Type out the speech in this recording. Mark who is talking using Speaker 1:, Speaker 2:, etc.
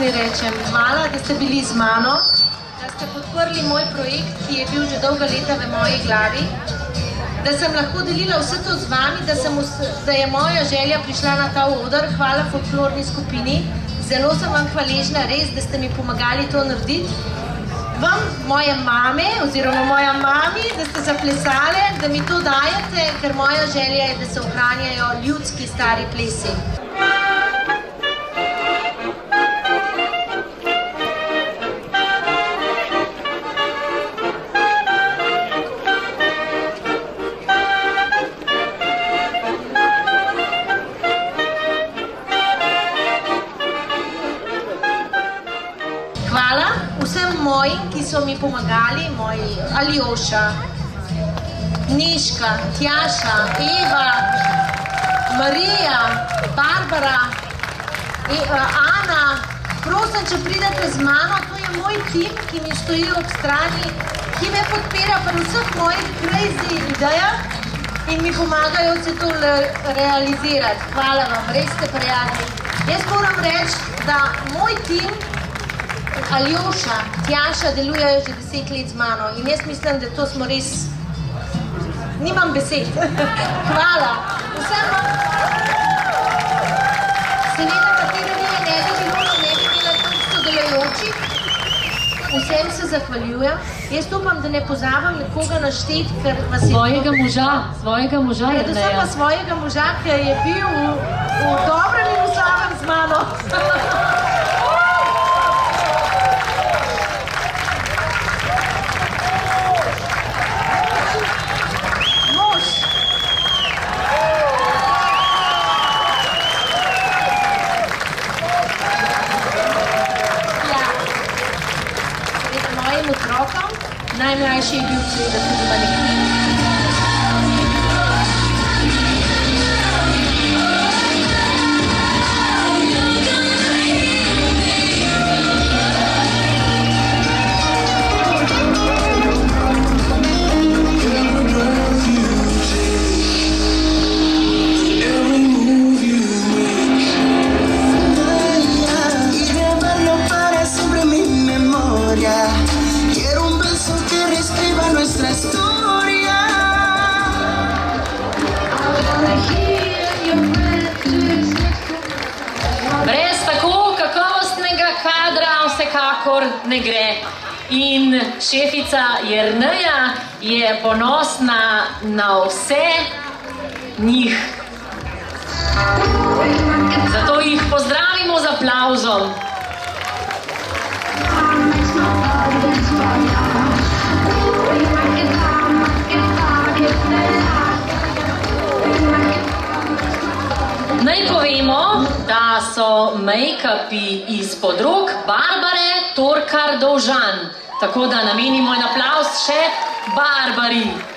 Speaker 1: naj rečem? Hvala, da ste bili z mano, da ste podprli moj projekt, ki je bil že dolga leta v moji glavi, da sem lahko delila vse to z vami, da je moja želja prišla na ta oder. Hvala folklorni skupini. Zelo sem vam hvaležna, res, da ste mi pomagali to narediti. Vam, moje mame, oziroma moja mami, da ste zaplesali, da mi to dajete, ker moja želja je, da se ohranjajo ljudski stari plesi. Hvala vsem mojim, ki so mi pomagali, moji Aljoša, Nežka, Tjaša, Eva, Marija, Barbara, Ana. Prosim, če pridete z mano, to je moj tim, ki mi stoji ob strani, ki me podpira pri vseh mojih crazy idejah in mi pomagajo se to realizirati. Hvala vam, res ste prijatelji. Jaz moram reči, da moj tim, Aljoša, Tjaša delujejo že 10 let z mano in jaz mislim, da to smo res... Nimam besed. Hvala. Vsem vam... Seveda, katero dne ne bi bilo, če ne bi bila tudi sodelujoči. Vsem se zahvaljujem. Jaz upam, da ne pozabim nekoga našteti, ker vas je...
Speaker 2: Svojega moža, je
Speaker 1: predvsem pa svojega moža, ki je bil v dobrem in v slabem z mano. Najmlajši je bil seveda tudi manekin.
Speaker 2: Brez tako kakovostnega kadra vsekakor ne gre. In šefica Jerneja je ponosna na vse njih. Zato jih pozdravimo z aplavzom. Naj povemo, da so make-upi izpod rok Barbare Torkar Dovžan. Tako da namenimo en aplavz še Barbari.